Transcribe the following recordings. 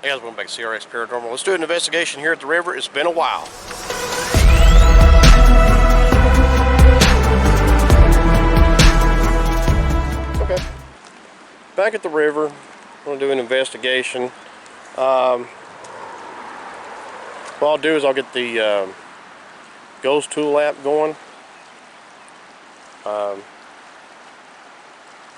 Hey guys, welcome back to CRX Paranormal. Let's do an investigation here at the river. It's been a while. Okay, back at the river. I'm going to do an investigation. What I'll do is I'll get the ghost tool app going.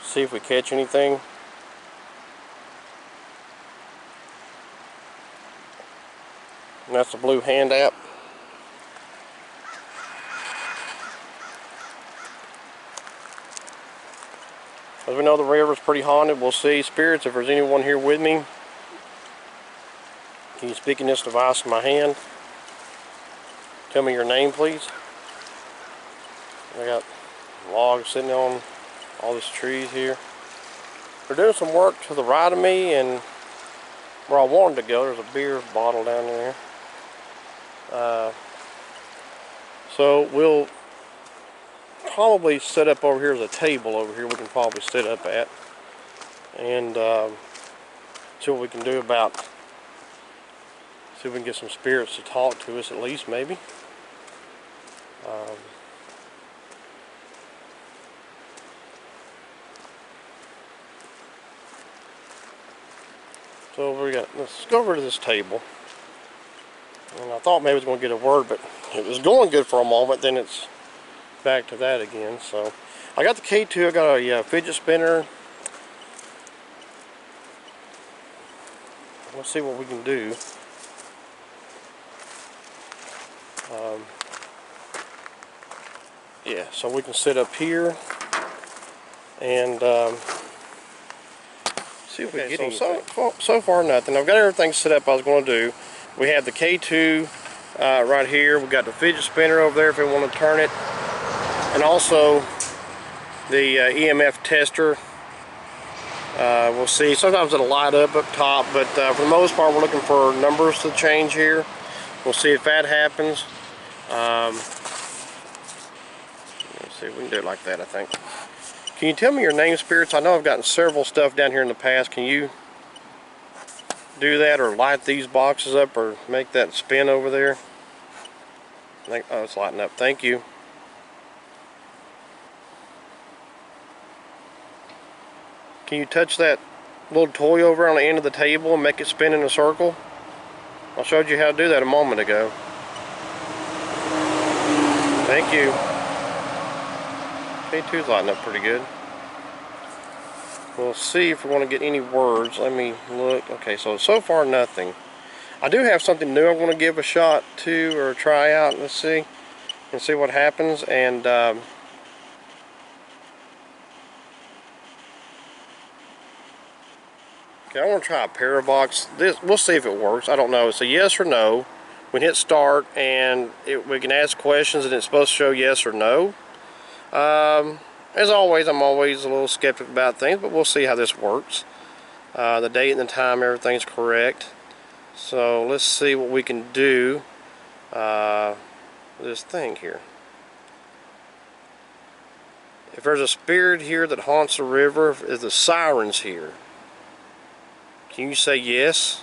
See if we catch anything. And that's the blue hand app. As we know, the river's pretty haunted. We'll see. Spirits, if there's anyone here with me, can you speak in this device in my hand? Tell me your name, please. I got logs sitting on all these trees here. They're doing some work to the right of me, and where I wanted to go, there's a beer bottle down there. So we'll probably set up over here as a table over here we can probably sit up at, and see what we can do about, see if we can get some spirits to talk to us at least, maybe. So we got, let's go over to this table. And I thought maybe I was going to get a word, but it was going good for a moment, then it's back to that again. So I got the K2, I got a fidget spinner. Let's see what we can do. Yeah, so we can sit up here and see if we can get anything. So far nothing. I've got everything set up I was going to do. We have the K2 right here. We got the fidget spinner over there if we want to turn it, and also the EMF tester. We'll see. Sometimes it'll light up top, but for the most part, we're looking for numbers to change here. We'll see if that happens. Let's see if we can do it like that, I think. Can you tell me your name, spirits? I know I've gotten several stuff down here in the past. Can you do that, or light these boxes up, or make that spin over there? I think, oh, it's lighting up. Thank you. Can you touch that little toy over on the end of the table and make it spin in a circle? I showed you how to do that a moment ago. Thank you. K2's lighting up pretty good. We'll see if we want to get any words. Let me look. Okay, so far nothing. I do have something new I want to give a shot to, or try out. Let's see. And see what happens. And okay, I want to try a paravox. We'll see if it works. I don't know. It's a yes or no. We hit start, and we can ask questions, and it's supposed to show yes or no. As always, I'm always a little skeptical about things, but we'll see how this works. The date and the time, everything's correct. So let's see what we can do with this thing here. If there's a spirit here that haunts the river, if the siren's here, can you say yes?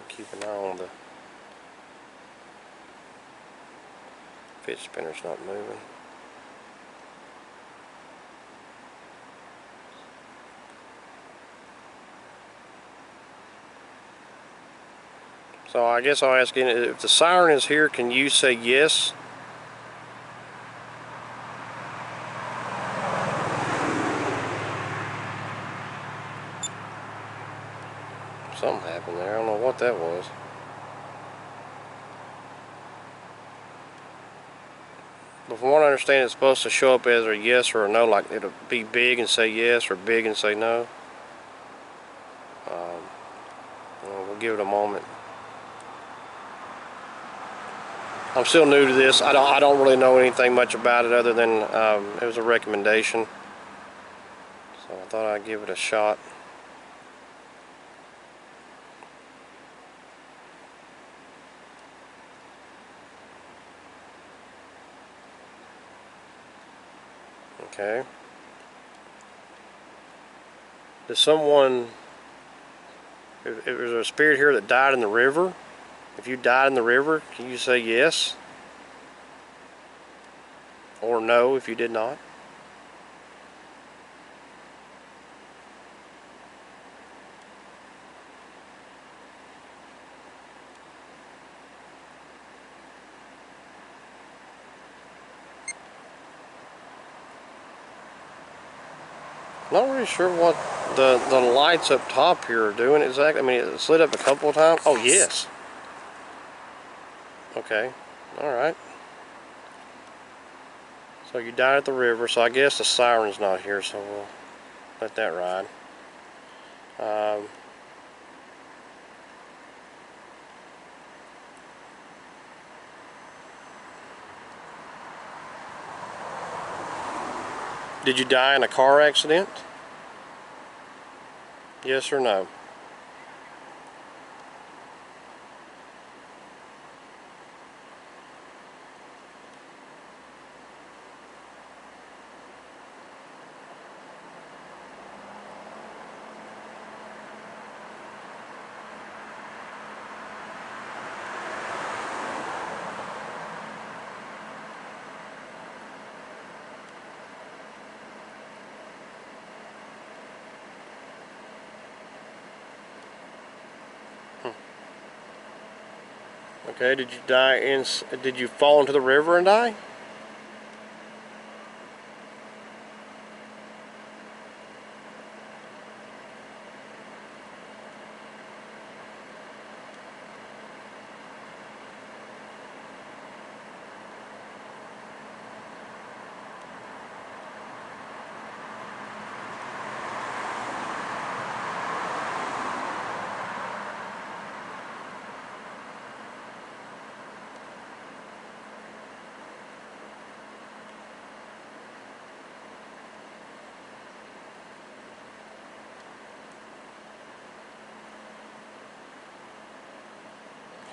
Keep an eye on the fidget spinner's not moving. So I guess I'll ask you, if the siren is here, can you say yes? Something happened there. I don't know what that was. But from what I understand, it's supposed to show up as a yes or a no, like it'll be big and say yes, or big and say no. We'll give it a moment. I'm still new to this. I don't really know anything much about it other than it was a recommendation. So I thought I'd give it a shot. Okay. Does someone, if there's a spirit here that died in the river, if you died in the river, can you say yes? Or no if you did not? Not really sure what the lights up top here are doing exactly. I mean, it's lit up a couple of times. Oh, yes. Okay. All right. So you died at the river, so I guess the siren's not here, so we'll let that ride. Did you die in a car accident? Yes or no? Okay, did you die in, did you fall into the river and die?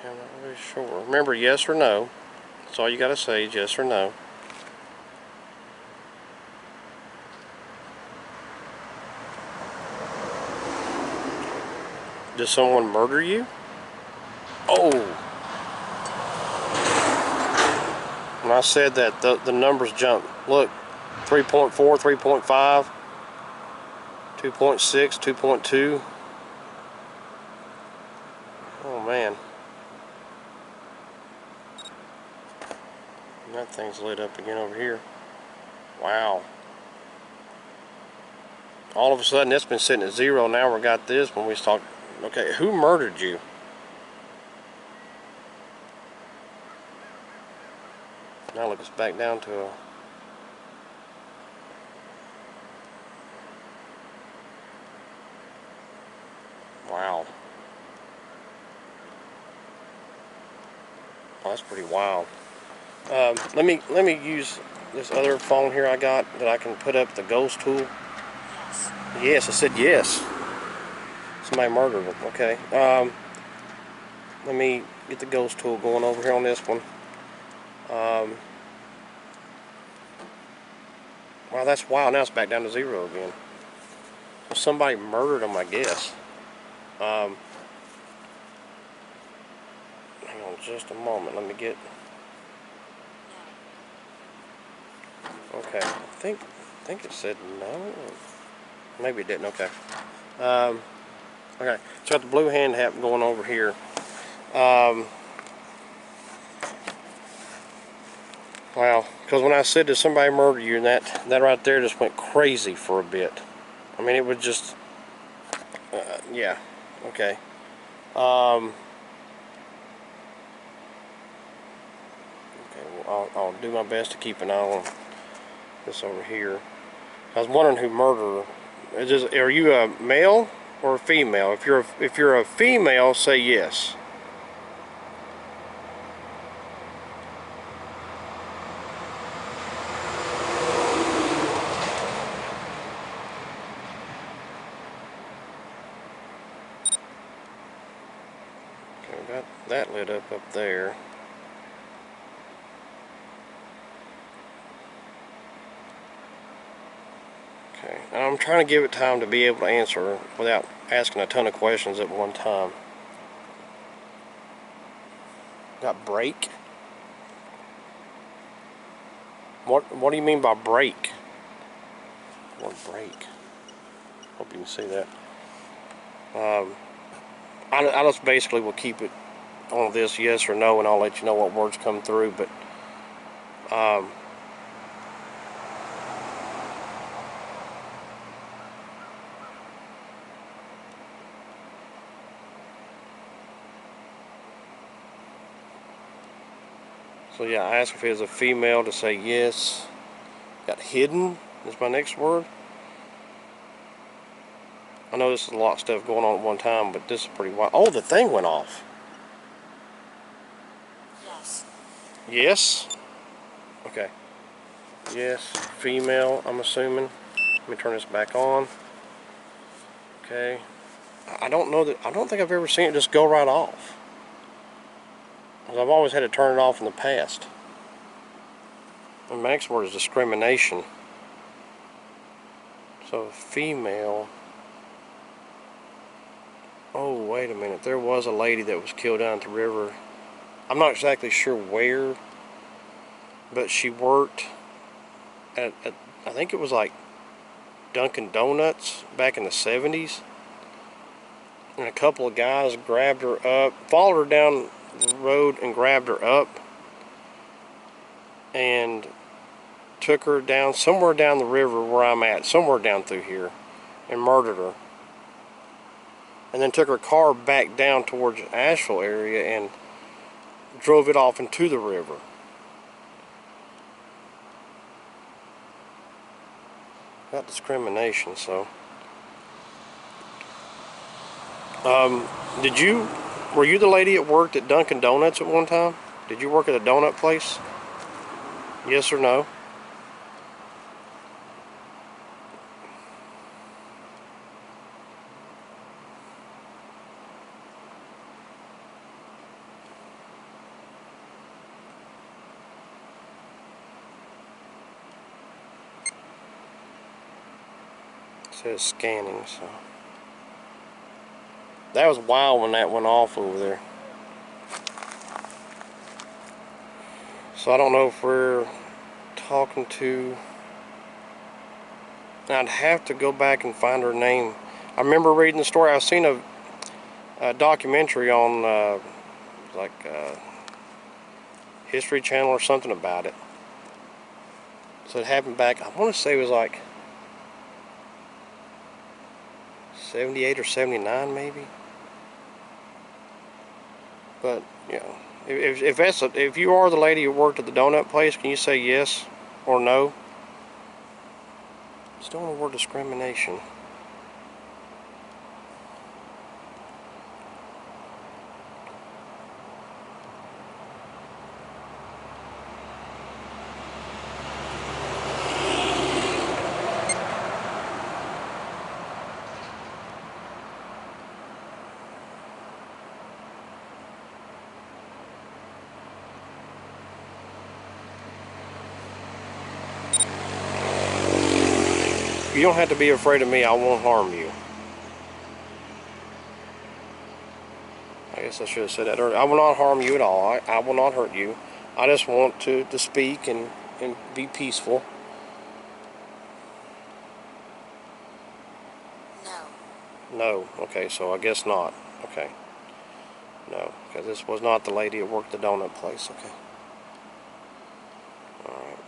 I'm not really sure. Remember, yes or no. That's all you got to say is yes or no. Did someone murder you? Oh! When I said that, the numbers jumped. Look, 3.4, 3.5, 2.6, 2.2. Oh man. And that thing's lit up again over here. Wow. All of a sudden it's been sitting at 0. Now we got this when we talk. Okay, who murdered you? Now look, it's back down to a... Wow. Oh, that's pretty wild. Let me use this other phone here I got that I can put up the ghost tool. Yes, I said yes. Somebody murdered him. Okay. Let me get the ghost tool going over here on this one. Wow, that's wild. Now it's back down to 0 again. Well, somebody murdered him, I guess. Hang on just a moment. Let me get... Okay. I think it said no. Maybe it didn't. Okay. Okay. So got the blue hand hat going over here. Wow. Because when I said did somebody murder you, and that right there just went crazy for a bit. I mean, it was just... yeah. Okay. Okay, well, I'll do my best to keep an eye on this over here. I was wondering who murdered her. Are you a male or a female? If you're a female, say yes. Okay, we got that lit up there. And I'm trying to give it time to be able to answer without asking a ton of questions at one time. Got break? What do you mean by break? What break? Hope you can see that. I just basically will keep it on this yes or no, and I'll let you know what words come through. But so yeah, I asked if it was a female to say yes. Got hidden is my next word. I know this is a lot of stuff going on at one time, but this is pretty wild. Oh, the thing went off. Yes. Yes? Okay. Yes, female, I'm assuming. Let me turn this back on. Okay. I don't know that, I don't think I've ever seen it just go right off. Because I've always had to turn it off in the past. And my next word is discrimination. So, female. Oh, wait a minute. There was a lady that was killed down at the river. I'm not exactly sure where, but she worked at I think it was like Dunkin' Donuts back in the 70s. And a couple of guys grabbed her up, followed her down the road and grabbed her up and took her down somewhere down the river where I'm at, somewhere down through here, and murdered her. And then took her car back down towards the Asheville area and drove it off into the river. Got discrimination, so. Were you the lady that worked at Dunkin' Donuts at one time? Did you work at a donut place? Yes or no? It says scanning, so. That was wild when that went off over there. So I don't know if we're talking to. I'd have to go back and find her name. I remember reading the story. I've seen a documentary on like History Channel or something about it. So it happened back, I want to say it was like 78 or 79 maybe. But you know, if you are the lady who worked at the donut place, can you say yes or no? Still on the word discrimination. You don't have to be afraid of me. I won't harm you. I guess I should have said that earlier. I will not harm you at all. I will not hurt you. I just want to speak and be peaceful. No. No. Okay, so I guess not. Okay. No, because this was not the lady that worked the donut place. Okay. Alright.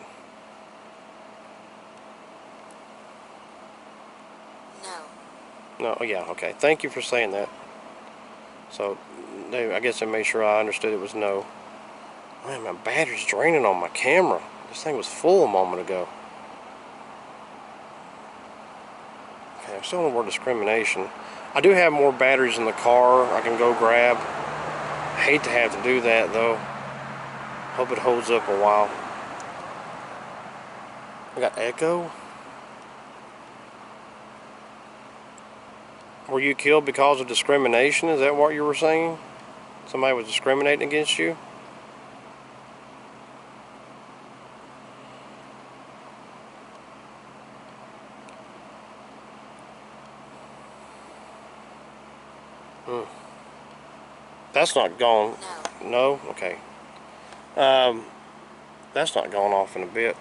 No. No, yeah, okay. Thank you for saying that. So, I guess they made sure I understood it was no. Man, my battery's draining on my camera. This thing was full a moment ago. Okay, I'm still on the word discrimination. I do have more batteries in the car I can go grab. I hate to have to do that, though. Hope it holds up a while. I got echo. Were you killed because of discrimination? Is that what you were saying? Somebody was discriminating against you? That's not gone. No. No? Okay. That's not gone off in a bit.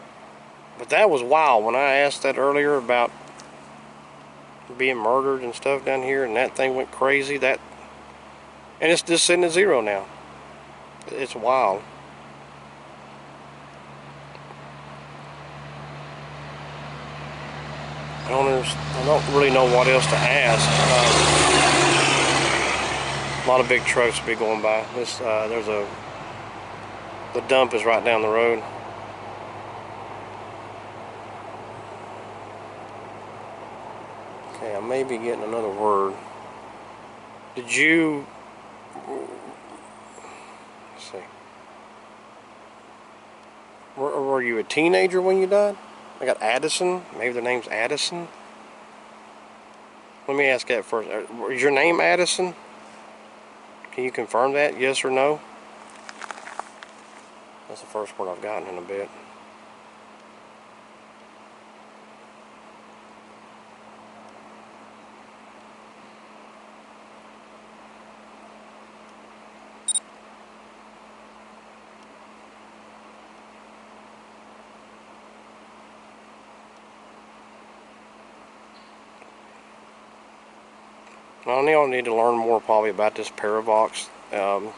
But that was wild when I asked that earlier about being murdered and stuff down here, and that thing went crazy. And it's just sitting at 0 now. It's wild. I don't really know what else to ask. A lot of big trucks will be going by. The dump is right down the road. Okay, I may be getting another word. Let's see. Were you a teenager when you died? I got Addison. Maybe the name's Addison. Let me ask that first. Is your name Addison? Can you confirm that? Yes or no? That's the first word I've gotten in a bit. I'll need to learn more probably about this paravox to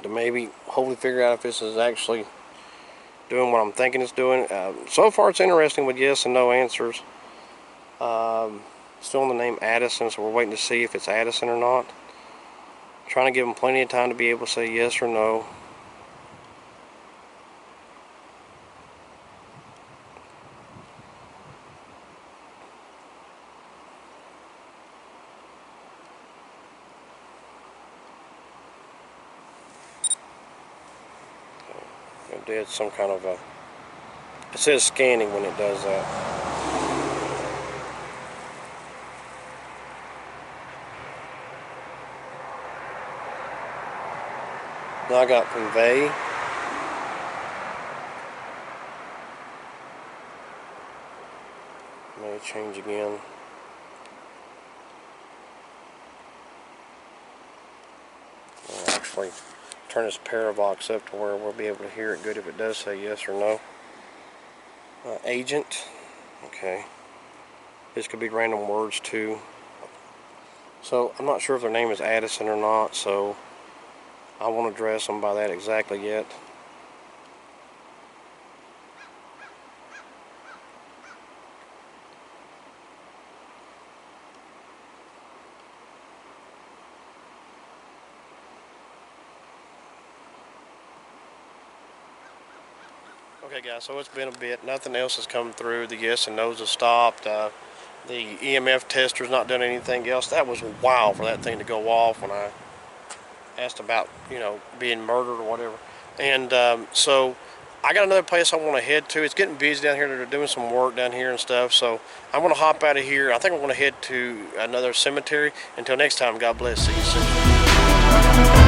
maybe hopefully figure out if this is actually doing what I'm thinking it's doing. So far it's interesting with yes and no answers. Still on the name Addison, so we're waiting to see if it's Addison or not. Trying to give them plenty of time to be able to say yes or no. It did some kind of a... It says scanning when it does that. Now I got convey. May change again. I'll actually turn this paravox up to where we'll be able to hear it good if it does say yes or no. Agent. Okay. This could be random words too. So I'm not sure if their name is Addison or not, so I won't address them by that exactly yet. Okay guys, so it's been a bit. Nothing else has come through. The yes and no's have stopped. The EMF tester's not done anything else. That was wild for that thing to go off when I asked about, being murdered or whatever. And so I got another place I want to head to. It's getting busy down here. They're doing some work down here and stuff. So I'm going to hop out of here. I think I'm going to head to another cemetery. Until next time, God bless. See you soon.